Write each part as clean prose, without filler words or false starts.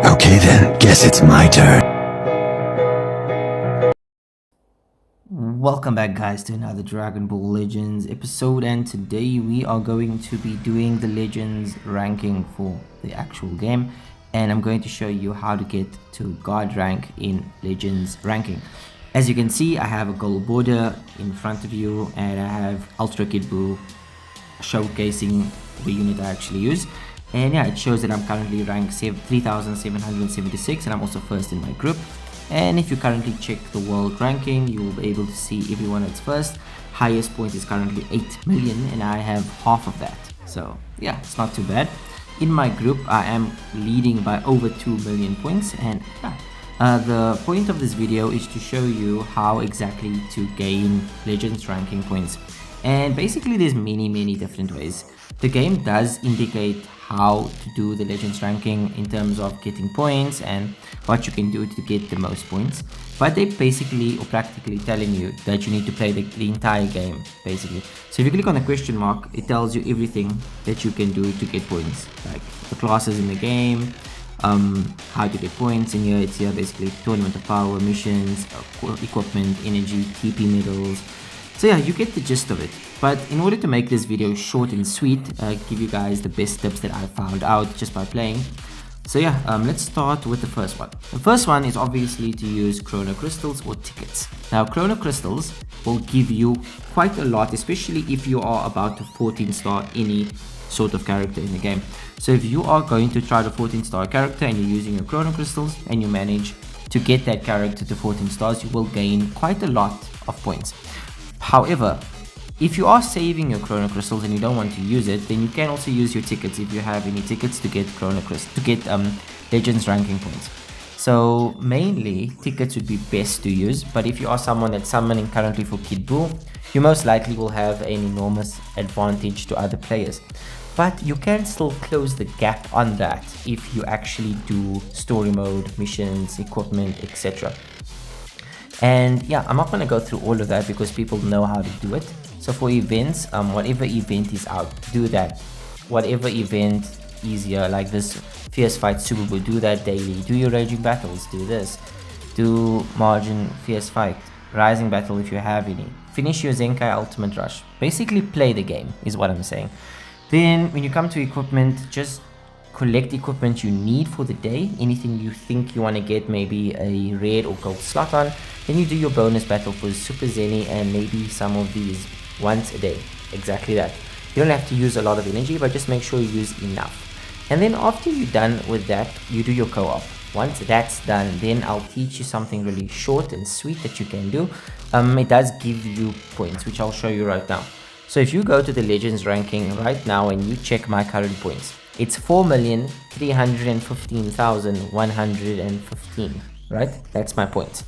Okay then, guess it's my turn. Welcome back guys to another Dragonball Legends episode, and today we are going to be doing the Legends ranking for the actual game, and I'm going to show you how to get to God rank in Legends ranking. As you can see, I have a gold border in front of you, and I have Ultra Kid Buu showcasing the unit I actually use. And yeah, it shows that I'm currently ranked 3776, and I'm also first in my group. And if you currently check the world ranking, you will be able to see everyone that's first. Highest point is currently 8 million, and I have half of that. So yeah, it's not too bad. In my group, I am leading by over 2 million points, and yeah. The point of this video is to show you how exactly to gain Legends ranking points. And basically there's many different ways. The game does indicate how to do the Legends ranking in terms of getting points and what you can do to get the most points, but they basically or practically telling you that you need to play the entire game basically. So if you click on the question mark, it tells you everything that you can do to get points, like the classes in the game, how to get points. In here it's here basically tournament of power, missions, equipment, energy, TP medals. So yeah, you get the gist of it. But in order to make this video short and sweet, give you guys the best tips that I found out just by playing. So yeah, let's start with the first one. The first one is obviously to use Chrono Crystals or tickets. Now Chrono Crystals will give you quite a lot, especially if you are about to 14-star any sort of character in the game. So if you are going to try the 14-star character and you're using your Chrono Crystals and you manage to get that character to 14 stars, you will gain quite a lot of points. However, if you are saving your Chrono Crystals and you don't want to use it, then you can also use your tickets if you have any tickets to get Legends ranking points. So mainly tickets would be best to use, but if you are someone that's summoning currently for Kid Buu, you most likely will have an enormous advantage to other players. But you can still close the gap on that if you actually do story mode, missions, equipment, etc. And yeah, I'm not going to go through all of that because people know how to do it. So for events, whatever event is out, do that. Whatever event easier, like this Fierce Fight Super Buu, do that daily. Do your Raging Battles, do this. Do Margin Fierce Fight, Rising Battle if you have any. Finish your Zenkai Ultimate Rush. Basically play the game is what I'm saying. Then when you come to equipment, just collect equipment you need for the day. Anything you think you want to get, maybe a red or gold slot on. Then you do your bonus battle for Super Zenny and maybe some of these once a day. Exactly that. You don't have to use a lot of energy, but just make sure you use enough. And then after you're done with that, you do your co-op. Once that's done, then I'll teach you something really short and sweet that you can do. It does give you points, which I'll show you right now. So if you go to the Legends ranking right now and you check my current points, it's 4,315,115, right? That's my points.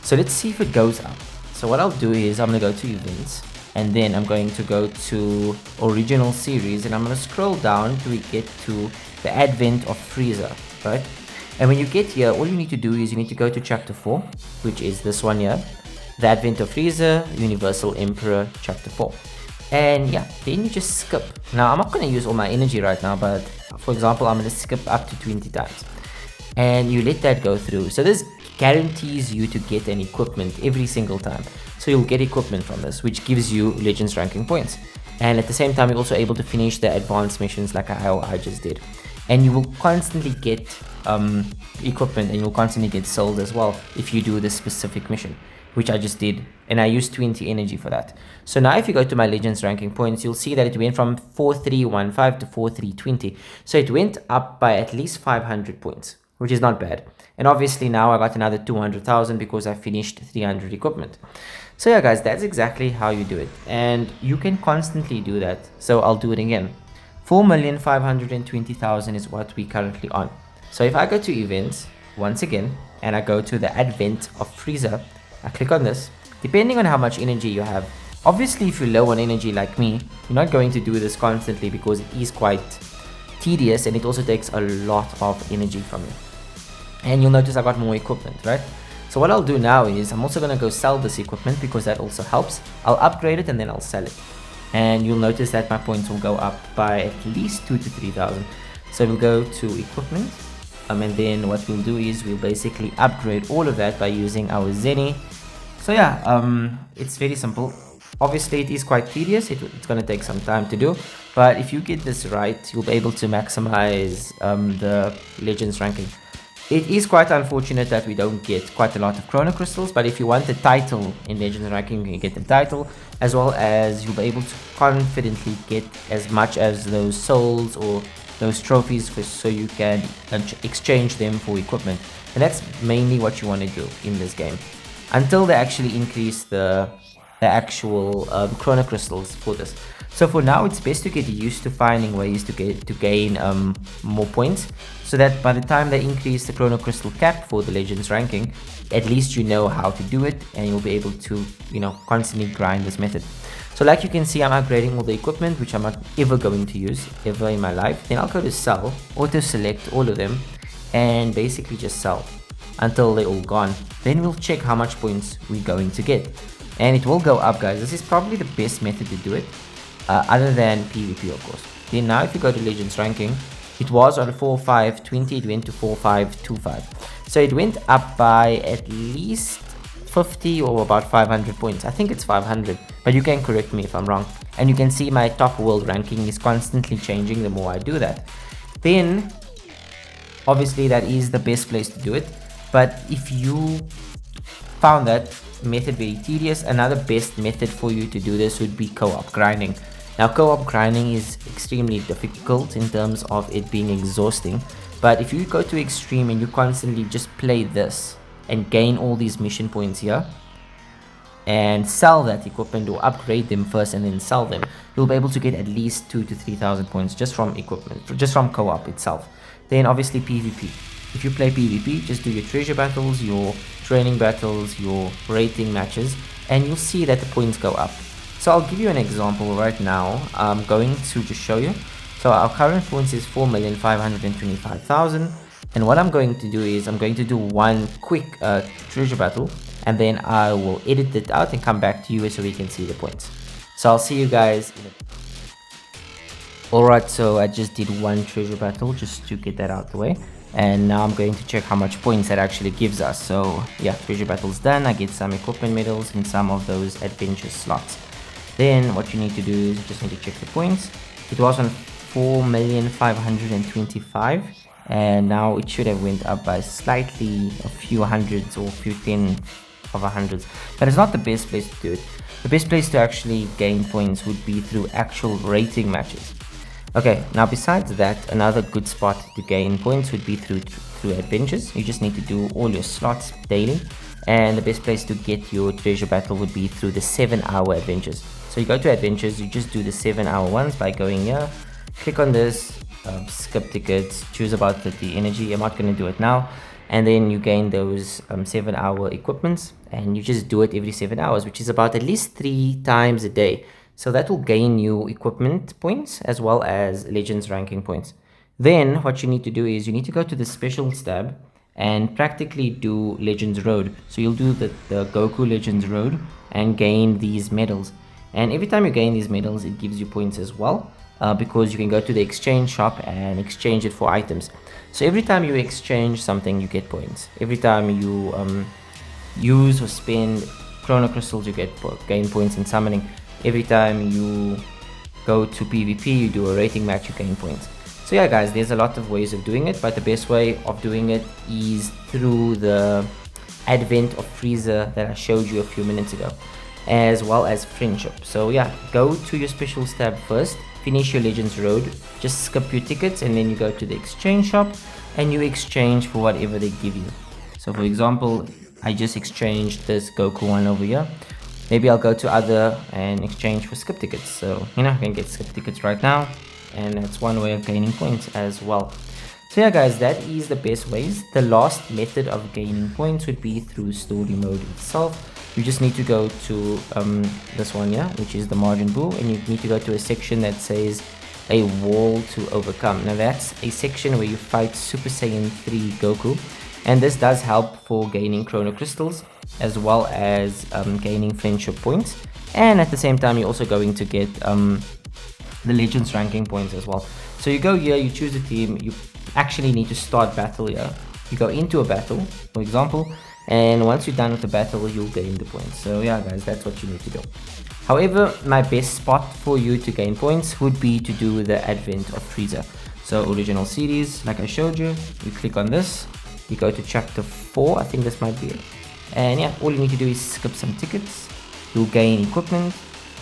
So let's see if it goes up. So what I'll do is I'm going to go to events, and then I'm going to go to original series, and I'm going to scroll down till we get to the advent of Frieza, right? And when you get here, all you need to do is you need to go to chapter 4, which is this one here, the advent of Frieza, Universal Emperor, chapter 4. And yeah, then you just skip. Now I'm not going to use all my energy right now, but for example, I'm going to skip up to 20 times. And you let that go through. So this guarantees you to get an equipment every single time. So you'll get equipment from this, which gives you Legends ranking points. And at the same time, you're also able to finish the advanced missions like how I just did. And you will constantly get equipment, and you'll constantly get sold as well if you do this specific mission, which I just did, and I used 20 energy for that. So now if you go to my Legends ranking points, you'll see that it went from 4315 to 4320. So it went up by at least 500 points, which is not bad. And obviously now I got another 200,000 because I finished 300 equipment. So yeah guys, that's exactly how you do it, and you can constantly do that. So I'll do it again. 4,520,000 is what we currently on. So if I go to events once again and I go to the advent of Frieza, I click on this. Depending on how much energy you have, obviously if you're low on energy like me, you're not going to do this constantly because it is quite tedious and it also takes a lot of energy from you. And you'll notice I got more equipment, right? So what I'll do now is I'm also going to go sell this equipment because that also helps. I'll upgrade it and then I'll sell it. and you'll notice that my points will go up by at least 2 to 3,000. So we'll go to equipment, and then what we'll do is we'll basically upgrade all of that by using our Zenny. So yeah, it's very simple. Obviously it is quite tedious, it's going to take some time to do, but if you get this right, you'll be able to maximize the Legends ranking. It is quite unfortunate that we don't get quite a lot of Chrono Crystals, but if you want the title in Legends ranking, you can get the title, as well as you'll be able to confidently get as much as those souls or those trophies so you can exchange them for equipment. And that's mainly what you want to do in this game, until they actually increase the actual Chrono Crystals for this. So for now, it's best to get used to finding ways to gain more points, so that by the time they increase the Chrono Crystal cap for the Legends ranking, at least you know how to do it, and you'll be able to, you know, constantly grind this method. So like you can see, I'm upgrading all the equipment, which I'm not ever going to use ever in my life. Then I'll go to sell, auto select all of them, and basically just sell until they're all gone. Then we'll check how much points we're going to get, and it will go up, guys. This is probably the best method to do it, other than PvP, of course. Then now if you go to Legends ranking, it was on 4520, it went to 4525. So it went up by at least 50 or about 500 points. I think it's 500, but you can correct me if I'm wrong. And you can see my top world ranking is constantly changing the more I do that. Then obviously that is the best place to do it, but if you found that method very tedious, another best method for you to do this would be co-op grinding. Now co-op grinding is extremely difficult in terms of it being exhausting, but if you go to extreme and you constantly just play this and gain all these mission points here and sell that equipment, or upgrade them first and then sell them, you'll be able to get at least 2 to 3,000 points just from equipment, just from co-op itself. Then obviously PvP. If you play PvP, just do your treasure battles, your training battles, your rating matches, and you'll see that the points go up. So I'll give you an example right now. I'm going to just show you. So our current points is 4,525,000, and what I'm going to do is I'm going to do one quick treasure battle, and then I will edit it out and come back to you so we can see the points. So I'll see you guys in a... Alright, so I just did one treasure battle just to get that out the way, and now I'm going to check how much points that actually gives us. So yeah, treasure battle's done. I get some equipment medals and some of those adventure slots. Then what you need to do is you just need to check the points. It was on 4,525, and now it should have went up by slightly, a few hundreds or a few 10 of hundreds, but it's not the best place to do it. The best place to actually gain points would be through actual rating matches. Okay, now besides that, another good spot to gain points would be through adventures. You just need to do all your slots daily, and the best place to get your treasure battle would be through the 7-hour adventures. So you go to adventures, you just do the 7-hour ones by going here, click on this, skip tickets, choose about 30 energy. I'm not going to do it now. And then you gain those 7-hour equipments, and you just do it every 7 hours, which is about at least 3 times a day. So that will gain you equipment points as well as Legends ranking points. Then what you need to do is you need to go to the specials tab and practically do Legends Road. So you'll do the Goku Legends Road and gain these medals. And every time you gain these medals, it gives you points as well, because you can go to the exchange shop and exchange it for items. So every time you exchange something, you get points. Every time you use or spend Chrono Crystals, you gain points in summoning. Every time you go to PvP, you do a rating match, you gain points. So yeah guys, there's a lot of ways of doing it, but the best way of doing it is through the advent of Freezer that I showed you a few minutes ago, as well as friendship. So yeah, go to your specials tab first, finish your Legends Road, just skip your tickets, and then you go to the exchange shop and you exchange for whatever they give you. So for example, I just exchanged this Goku one over here. Maybe I'll go to other and exchange for skip tickets. So you know, I can get skip tickets right now, and that's one way of gaining points as well. So yeah guys, that is the best ways. The last method of gaining points would be through story mode itself. You just need to go to this one here, which is the Margin Boo, and you need to go to a section that says a wall to overcome. Now that's a section where you fight Super Saiyan 3 Goku, and this does help for gaining Chrono Crystals as well as gaining friendship points. and at the same time you're also going to get the Legends ranking points as well. So you go here, you choose a team, you actually need to start battle here. You go into a battle, for example, and once you're done with the battle, you'll gain the points. So yeah guys, that's what you need to do. However, my best spot for you to gain points would be to do the Advent of Frieza. So original series, like I showed you, you click on this, you go to chapter 4, I think this might be it. And yeah, all you need to do is skip some tickets, you'll gain equipment,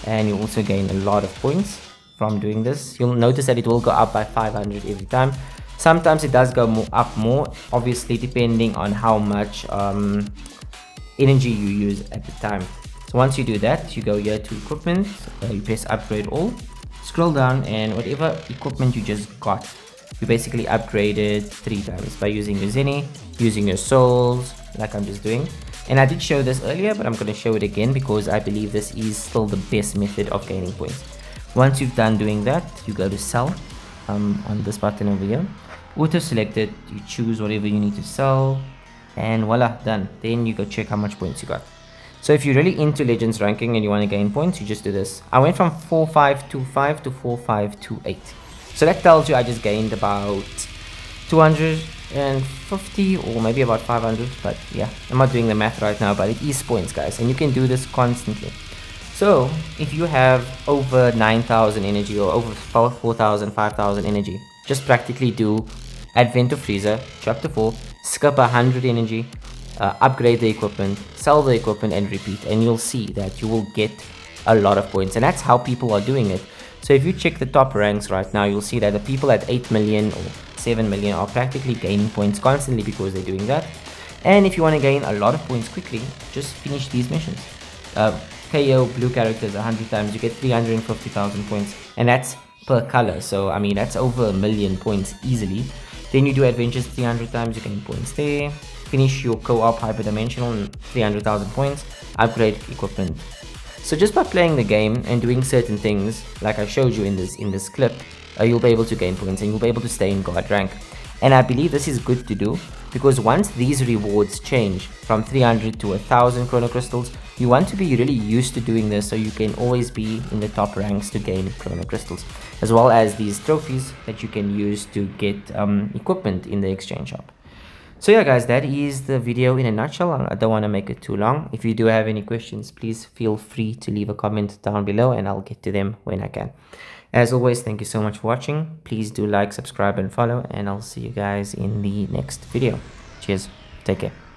and you also gain a lot of points from doing this. You'll notice that it will go up by 500 every time. Sometimes it does go up more, obviously depending on how much energy you use at the time. So once you do that, you go here to equipment, you press upgrade all, scroll down, and whatever equipment you just got, you basically upgrade it 3 times by using your Zenny, using your souls, like I'm just doing. And I did show this earlier, but I'm going to show it again because I believe this is still the best method of gaining points. Once you've done doing that, you go to sell on this button over here, auto select it, you choose whatever you need to sell, and voila, done. Then you go check how much points you got. So if you're really into Legends ranking and you want to gain points, you just do this. I went from 4525 to 4528. So that tells you I just gained about 250 or maybe about 500, but yeah, I'm not doing the math right now, but it is points guys, and you can do this constantly. So if you have over 9,000 energy or over 4,000, 5,000 energy, just practically do Advent of Frieza, chapter 4, skip 100 energy, upgrade the equipment, sell the equipment, and repeat, and you'll see that you will get a lot of points. And that's how people are doing it. So if you check the top ranks right now, you'll see that the people at 8 million or 7 million are practically gaining points constantly because they're doing that. And if you want to gain a lot of points quickly, just finish these missions. KO blue characters 100 times, you get 350,000 points, and that's per color. So I mean, that's over 1 million points easily. Then you do adventures 300 times, you gain points there. Finish your co-op hyperdimensional, 300,000 points. Upgrade equipment. So just by playing the game and doing certain things, like I showed you in this clip, you'll be able to gain points and you'll be able to stay in God rank. And I believe this is good to do because once these rewards change from 300 to 1,000 Chrono Crystals, you want to be really used to doing this so you can always be in the top ranks to gain Chrono Crystals, as well as these trophies that you can use to get equipment in the exchange shop. So yeah guys, that is the video in a nutshell. I don't want to make it too long. If you do have any questions, please feel free to leave a comment down below and I'll get to them when I can. As always, thank you so much for watching. Please do like, subscribe and follow, and I'll see you guys in the next video. Cheers. Take care.